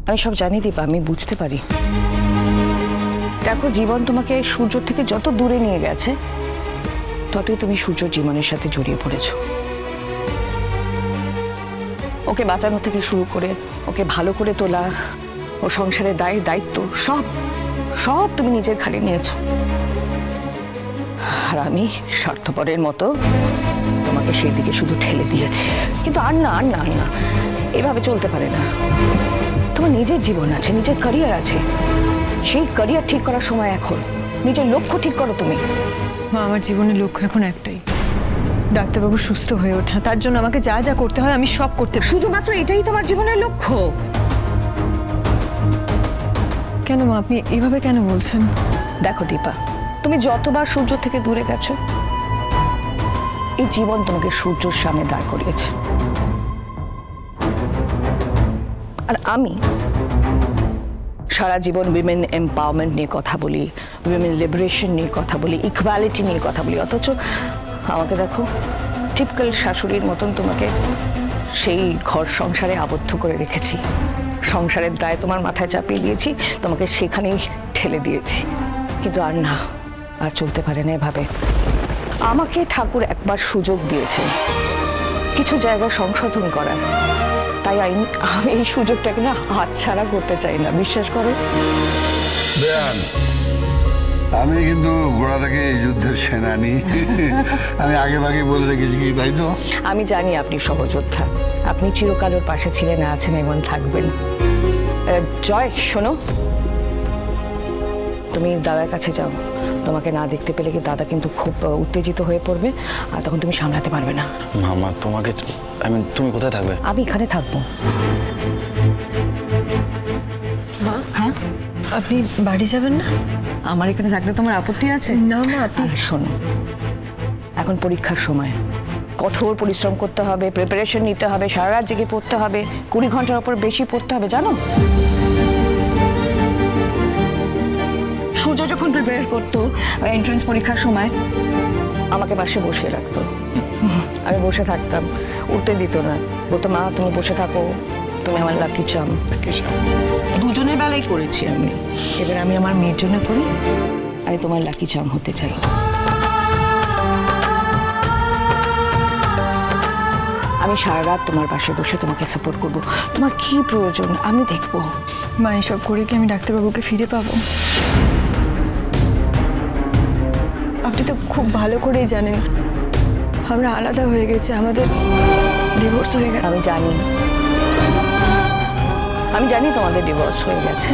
আমি সব জানি দীপা, আমি বুঝতে পারি। দেখো, জীবন তোমাকে সূর্য থেকে যত দূরে নিয়ে গেছে ততই তুমি সূর্য জীবনের সাথে জড়িয়ে পড়েছ। ওকে বাঁচানো থেকে শুরু করে ওকে ভালো করে তোলা, ও সংসারের দায়িত্ব সব সব তুমি নিজের ঘাড়ে নিয়েছ। আর আমি স্বার্থপরের মতো তোমাকে সেই দিকে শুধু ঠেলে দিয়েছি। কিন্তু আর না, এভাবে চলতে পারে না। তোমার নিজের জীবন আছে, নিজের ক্যারিয়ার আছে। সেই ক্যারিয়ার ঠিক করার সময় এখন। নিজের লক্ষ্য ঠিক করো তুমি। মা, আমার জীবনের লক্ষ্য এখন একটাই, ডাক্তারবাবু সুস্থ হয়ে ওঠা। তার জন্য আমাকে যা যা করতে হয় আমি সব করতে। শুধুমাত্র এটাই তোমার জীবনের লক্ষ্য? কেন মা, আপনি এইভাবে কেন বলছেন? দেখো দীপা, তুমি যতবার সূর্য থেকে দূরে গেছো, এই জীবন তোমাকে সূর্যের সামনে দাঁড় করিয়েছে। আর আমি সারা জীবন উইমেন এম্পাওয়ারমেন্ট নিয়ে কথা বলি, উইমেন লিবারেশন নিয়ে কথা বলি, ইকুয়ালিটি নিয়ে কথা বলি, অথচ আমাকে দেখো টিপিক্যাল শাশুড়ির মতন তোমাকে সেই ঘর সংসারে আবদ্ধ করে রেখেছি। সংসারের দায় তোমার মাথায় চাপিয়ে দিয়েছি, তোমাকে সেখানেই ঠেলে দিয়েছি। কিন্তু আর না, আর চলতে পারে না এভাবে। আমাকে ঠাকুর একবার সুযোগ দিয়েছেন কিছু জায়গা সংশোধন করার, তাই আমি এই সুযোগটাকে না হাতছাড়া করতে চাই না, বিশ্বাস করো। আমি কিন্তু গোড়া থেকে এই যুদ্ধের সেনানি। আমি আগে ভাগে বলে রেখেছি কি, তাই তো? আমি জানি আপনি সহযোদ্ধা, আপনি চিরকাল ওর পাশে ছিলেন, আছেন এবং থাকবেন। জয়, শোনো, তুমি দাদার কাছে যাও। তোমাকে না দেখতে পেলে কি দাদা কিন্তু খুব উত্তেজিত হয়ে পড়বে, আর তখন তুমি সামলাতে পারবে না। মামা, তোমাকে তুমি কোথায় থাকবে? আমি এখানে থাকবো। মা, হ্যাঁ, আপনি বাড়ি যাবেন না? আমার এখানে থাকলে তোমার আপত্তি আছে? না মা, আপনি শোনো, এখন পরীক্ষার সময়, কঠোর পরিশ্রম করতে হবে, প্রিপারেশন নিতে হবে, সারা রাত জেগে পড়তে হবে, 20 ঘন্টার উপর বেশি পড়তে হবে, জানো? সূর্য যখন প্রিপেয়ার করতো এন্ট্রান্স পরীক্ষার সময়, আমাকে পাশে বসিয়ে রাখতো। আমি বসে থাকতাম, উঠতে দিত না, বলতো মা তুমি বসে থাকো, তুমি আমার লাকি চাম। দুজনের বেলাই করেছি আমি, এবার আমি আমার মেয়ের জন্য করি। আমি তোমার লাকি চাম হতে চাই। আমি সারা রাত তোমার পাশে বসে তোমাকে সাপোর্ট করব। তোমার কি প্রয়োজন আমি দেখবো। মা, এসব করে কি আমি ডাক্তারবাবুকে ফিরে পাবো? আপনি তো খুব ভালো করেই জানেন আমরা আলাদা হয়ে গেছে, আমাদের ডিভোর্স হয়ে গেছে। আমি জানি তোমাদের ডিভোর্স হয়ে গেছে,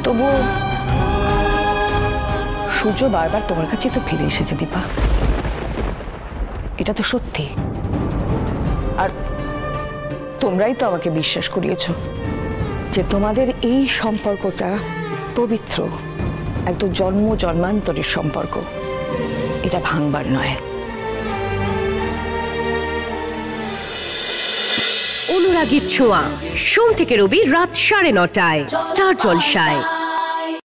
তবু সূর্য বারবার তোমার কাছে তো ফিরে এসেছে দীপা, এটা তো সত্যি। আর তোমরাই তো আমাকে বিশ্বাস করিয়েছো যে তোমাদের এই সম্পর্কটা পবিত্র, একদম জন্ম জন্মান্তরের সম্পর্ক, এটা ভাঙবার নয়। অনুরাগীর ছোঁয়া, সোম থেকে রবি রাত 9:30টায় স্টার জলসায়।